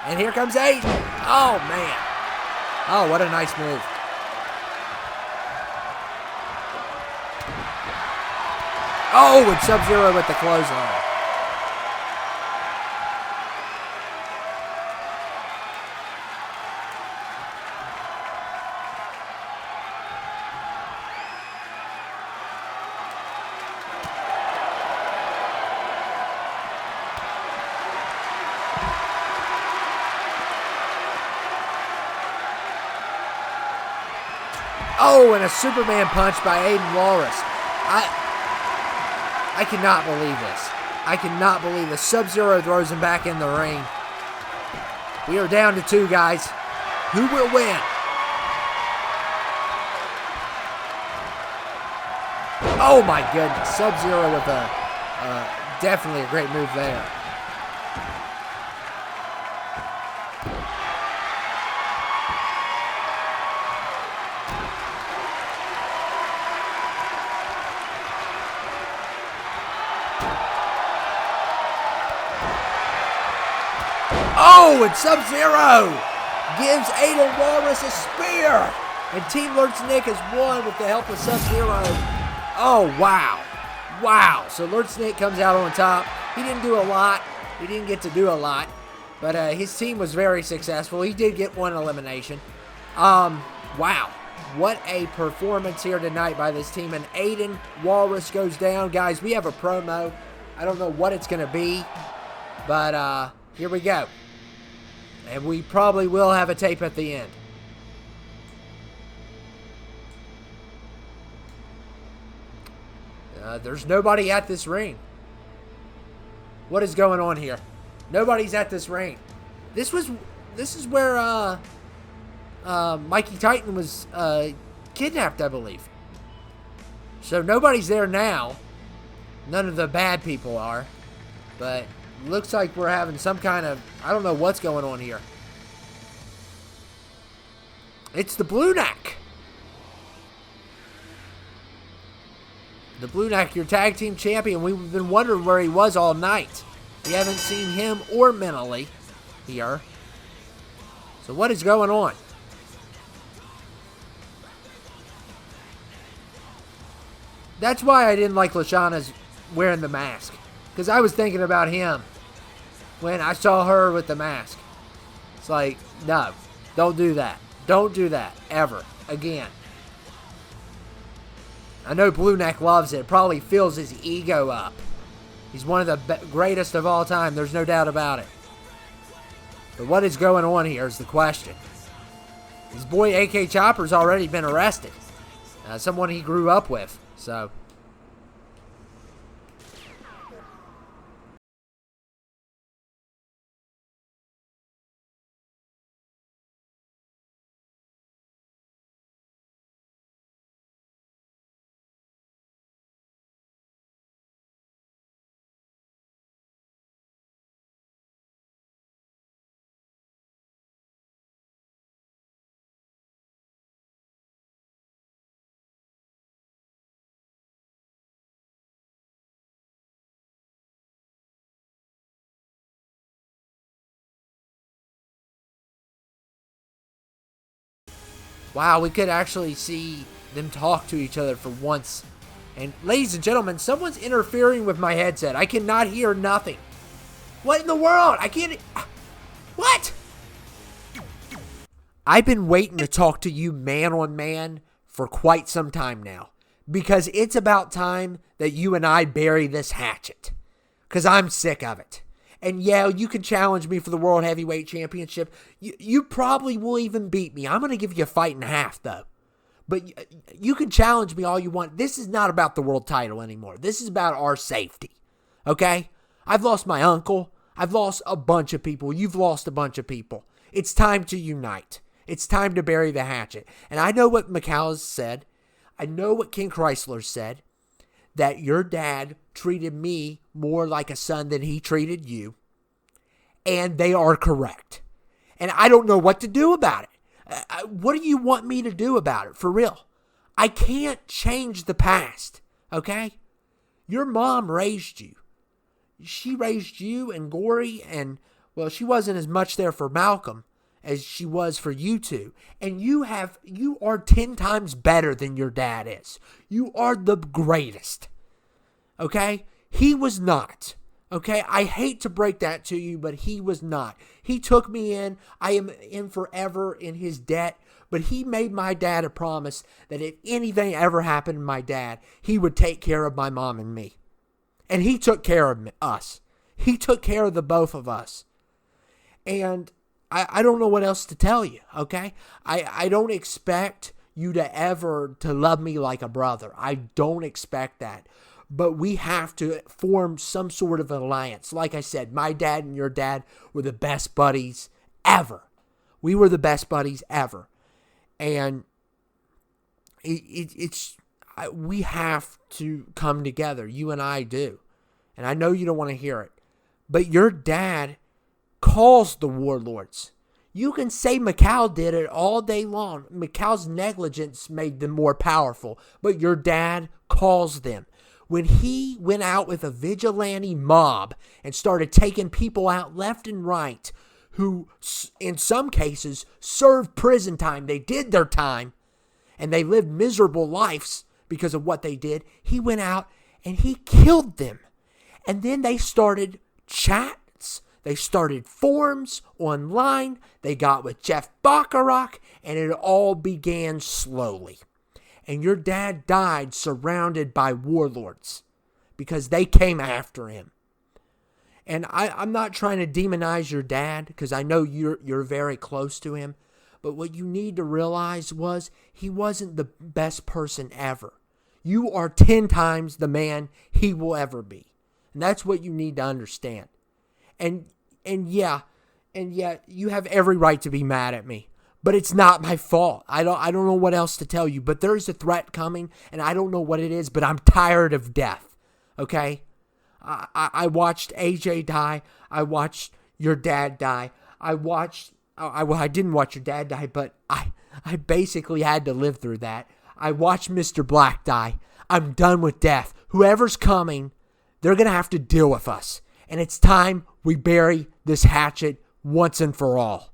And here comes Aiden. Oh, man. Oh, what a nice move. Oh, and Sub-Zero with the clothesline. Oh, and a Superman punch by Aiden Walrus. I cannot believe this. I cannot believe this. Sub-Zero throws him back in the ring. We are down to 2, guys. Who will win? Oh my goodness. Sub-Zero with definitely a great move there. Oh, and Sub-Zero gives Aiden Walrus a spear. And Team Lurtz has won with the help of Sub-Zero. Oh, wow. Wow. So Lurtz comes out on top. He didn't do a lot. He didn't get to do a lot. But his team was very successful. He did get 1 elimination. Wow. What a performance here tonight by this team. And Aiden Walrus goes down. Guys, we have a promo. I don't know what it's going to be. But here we go. And we probably will have a tape at the end. There's nobody at this ring. What is going on here? Nobody's at this ring. This is where Mikey Titan was kidnapped, I believe. So nobody's there now. None of the bad people are. But looks like we're having some kind of, I don't know what's going on here. It's the Blue Neck. The Blue Knight, your tag team champion. We've been wondering where he was all night. We haven't seen him or Mentally here. So what is going on? That's why I didn't like Lashana's wearing the mask. Because I was thinking about him when I saw her with the mask. It's like, no, don't do that. Don't do that, ever, again. I know Blue Neck loves it. Probably fills his ego up. He's one of the greatest of all time. There's no doubt about it. But what is going on here is the question. His boy AK Chopper's already been arrested. Someone he grew up with. So... wow, we could actually see them talk to each other for once. And ladies and gentlemen, someone's interfering with my headset. I cannot hear nothing. What in the world? I can't... What? I've been waiting to talk to you man on man for quite some time now. Because it's about time that you and I bury this hatchet. Because I'm sick of it. And yeah, you can challenge me for the World Heavyweight Championship. You probably will even beat me. I'm going to give you a fight and a half, though. But you can challenge me all you want. This is not about the world title anymore. This is about our safety. Okay? I've lost my uncle. I've lost a bunch of people. You've lost a bunch of people. It's time to unite. It's time to bury the hatchet. And I know what McCall said. I know what King Chrysler said. That your dad treated me more like a son than he treated you. And they are correct. And I don't know what to do about it. What do you want me to do about it? For real. I can't change the past. Okay? Your mom raised you. She raised you and Gorgui and, well, she wasn't as much there for Malcolm as she was for you two. And you are 10 times better than your dad is. You are the greatest. Okay? He was not. Okay? I hate to break that to you, but he was not. He took me in. I am in forever in his debt. But he made my dad a promise that if anything ever happened to my dad, he would take care of my mom and me. And he took care of us. He took care of the both of us. And I don't know what else to tell you, okay? I don't expect you to love me like a brother. I don't expect that. But we have to form some sort of an alliance. Like I said, my dad and your dad were the best buddies ever. We were the best buddies ever. And we have to come together. You and I do. And I know you don't want to hear it. But your dad calls the warlords. You can say Macau did it all day long. Macau's negligence made them more powerful. But your dad calls them. When he went out with a vigilante mob and started taking people out left and right who, in some cases, served prison time. They did their time and they lived miserable lives because of what they did. He went out and he killed them. And then they started chats. They started forums online. They got with Jeff Bacharach, and it all began slowly. And your dad died surrounded by warlords because they came after him. And I'm not trying to demonize your dad because I know you're very close to him. But what you need to realize was he wasn't the best person ever. You are 10 times the man he will ever be. And that's what you need to understand. And yeah, you have every right to be mad at me. But it's not my fault. I don't know what else to tell you. But there's a threat coming, and I don't know what it is, but I'm tired of death. Okay? I watched AJ die. I watched your dad die. I didn't watch your dad die, but I basically had to live through that. I watched Mr. Black die. I'm done with death. Whoever's coming, they're going to have to deal with us. And it's time we bury this hatchet once and for all.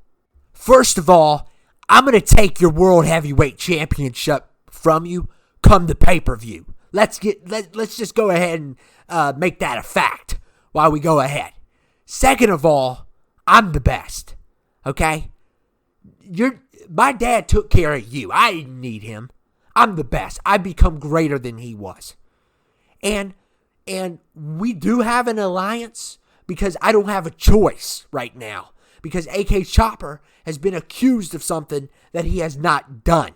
First of all, I'm going to take your World Heavyweight Championship from you come the pay-per-view. Let's just go ahead and make that a fact while we go ahead. Second of all, I'm the best. Okay? My dad took care of you. I didn't need him. I'm the best. I become greater than he was. And we do have an alliance because I don't have a choice right now. Because AK Chopper has been accused of something that he has not done.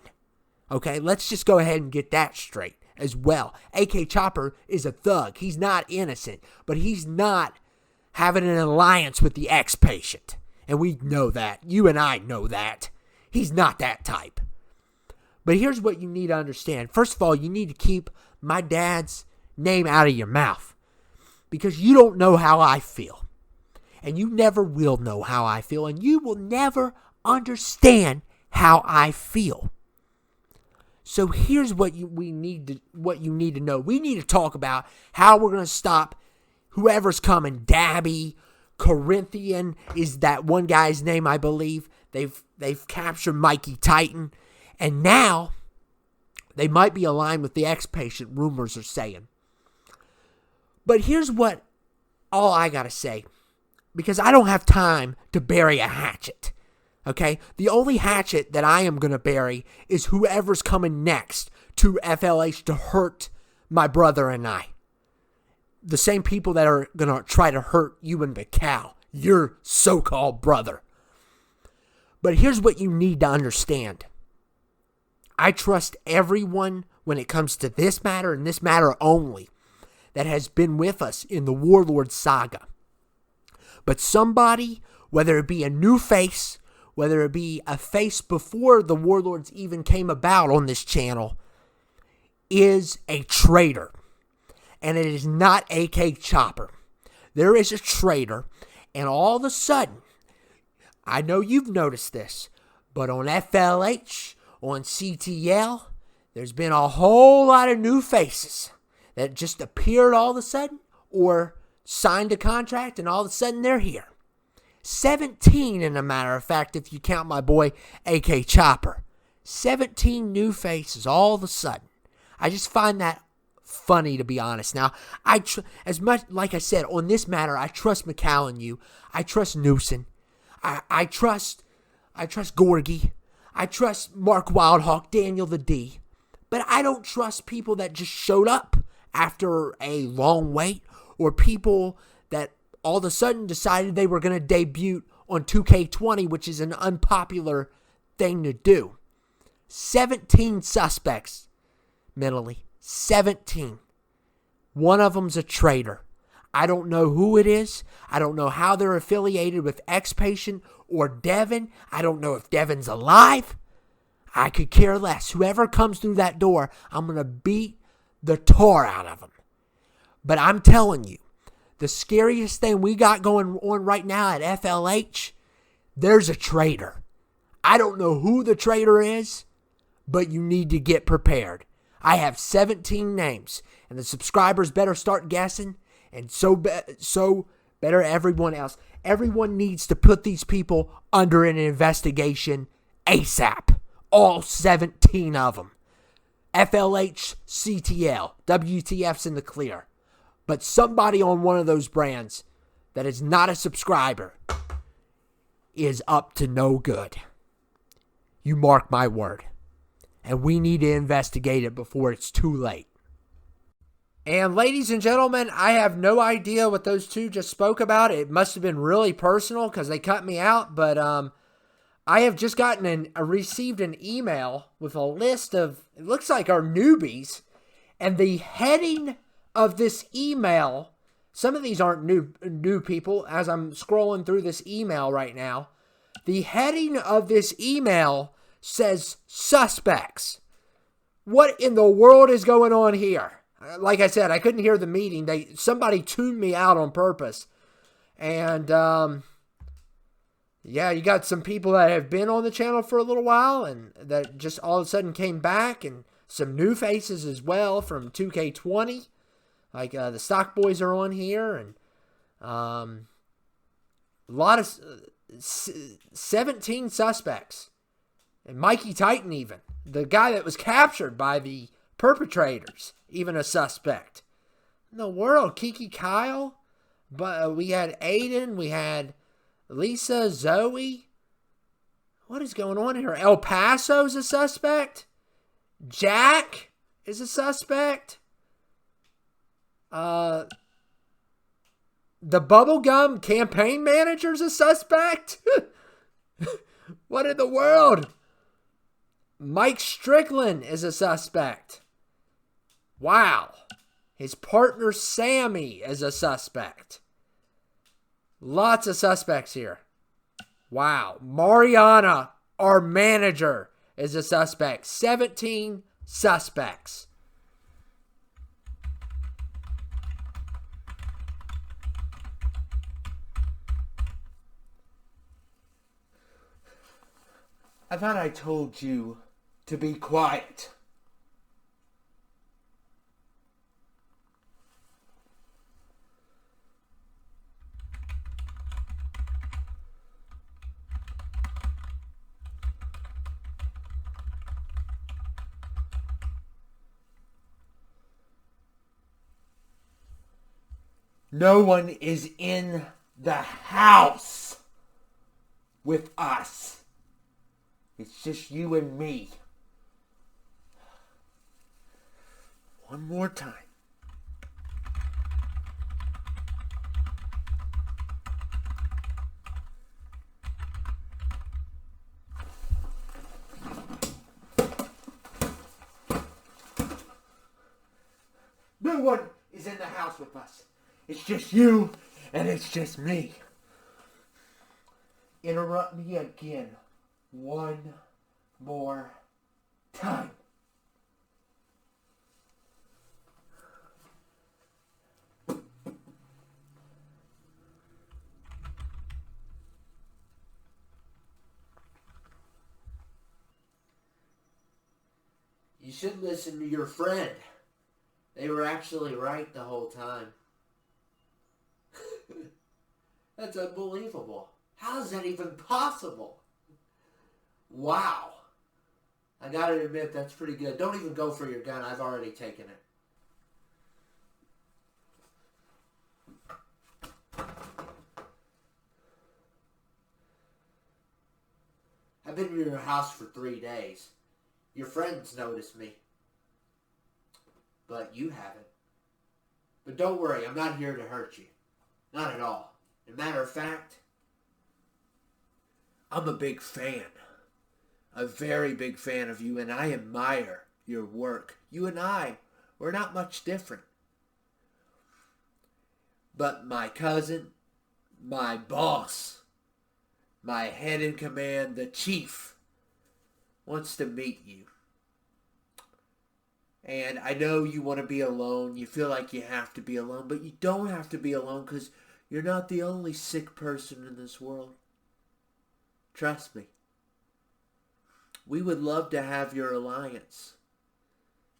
Okay, let's just go ahead and get that straight as well. AK Chopper is a thug. He's not innocent, but he's not having an alliance with the ex-patient. And we know that. You and I know that. He's not that type. But here's what you need to understand. First of all, you need to keep my dad's name out of your mouth. Because you don't know how I feel. And you never will know how I feel. And you will never understand how I feel. So here's what you need to know. We need to talk about how we're going to stop whoever's coming. Dabby, Corinthian is that one guy's name, I believe. They've captured Mikey Titan. And now they might be aligned with the ex-patient, rumors are saying. But here's what all I got to say. Because I don't have time to bury a hatchet. Okay? The only hatchet that I am going to bury is whoever's coming next to FLH to hurt my brother and I. The same people that are going to try to hurt you and Macau, your so-called brother. But here's what you need to understand. I trust everyone when it comes to this matter and this matter only that has been with us in the Warlord saga. But somebody, whether it be a new face, whether it be a face before the Warlords even came about on this channel, is a traitor. And it is not AK Chopper. There is a traitor, and all of a sudden, I know you've noticed this, but on FLH, on CTL, there's been a whole lot of new faces that just appeared all of a sudden, or signed a contract and all of a sudden they're here. 17, in a matter of fact, if you count my boy AK Chopper. 17 new faces all of a sudden. I just find that funny, to be honest. Now, as much, like I said, on this matter, I trust Macau and you. I trust Newson. I trust Gorgui. I trust Mark Wildhawk, Daniel the D. But I don't trust people that just showed up after a long wait, or people that all of a sudden decided they were going to debut on 2K20, which is an unpopular thing to do. 17 suspects mentally. 17. One of them's a traitor. I don't know who it is. I don't know how they're affiliated with ex-patient or Devin. I don't know if Devin's alive. I could care less. Whoever comes through that door, I'm going to beat the tar out of them. But I'm telling you, the scariest thing we got going on right now at FLH, there's a traitor. I don't know who the traitor is, but you need to get prepared. I have 17 names, and the subscribers better start guessing, and so better everyone else. Everyone needs to put these people under an investigation ASAP. All 17 of them. FLH, CTL, WTF's in the clear. But somebody on one of those brands that is not a subscriber is up to no good. You mark my word. And we need to investigate it before it's too late. And ladies and gentlemen, I have no idea what those two just spoke about. It must have been really personal because they cut me out. But I have just received an email with a list of, it looks like our newbies. And the heading of this email, some of these aren't new people as I'm scrolling through this email right now. The heading of this email says suspects. What in the world is going on here? Like I said, I couldn't hear the meeting. Somebody tuned me out on purpose. And yeah, you got some people that have been on the channel for a little while and that just all of a sudden came back, and some new faces as well from 2K20. Like the Stock Boys are on here, and a lot of 17 suspects, and Mikey Titan, even the guy that was captured by the perpetrators, even a suspect. In the world, Kiki Kyle, but we had Aiden, we had Lisa, Zoe. What is going on here? El Paso's a suspect. Jack is a suspect. The Bubblegum campaign manager's a suspect. What in the world? Mike Strickland is a suspect. Wow. His partner Sammy is a suspect. Lots of suspects here. Wow. Mariana, our manager, is a suspect. 17 suspects. I thought I told you to be quiet. No one is in the house with us. It's just you and me. One more time. No one is in the house with us. It's just you and it's just me. Interrupt me again. One more time. You should listen to your friend. They were actually right the whole time. That's unbelievable. How is that even possible? Wow. I gotta admit, that's pretty good. Don't even go for your gun. I've already taken it. I've been in your house for 3 days. Your friends noticed me. But you haven't. But don't worry, I'm not here to hurt you. Not at all. As a matter of fact, I'm a big fan. A very big fan of you, and I admire your work. You and I, we're not much different. But my cousin, my boss, my head in command, the chief, wants to meet you. And I know you want to be alone. You feel like you have to be alone, but you don't have to be alone because you're not the only sick person in this world. Trust me. We would love to have your alliance.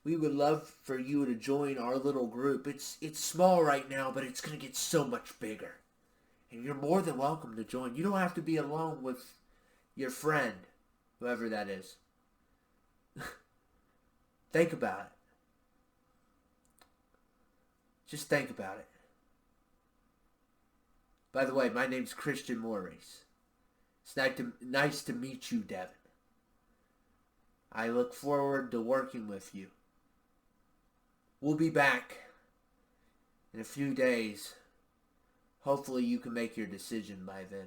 We would love for you to join our little group. It's small right now, but it's going to get so much bigger. And you're more than welcome to join. You don't have to be alone with your friend, whoever that is. Think about it. Just think about it. By the way, my name's Christian Maurice. It's nice to meet you, Devin. I look forward to working with you. We'll be back in a few days. Hopefully you can make your decision by then.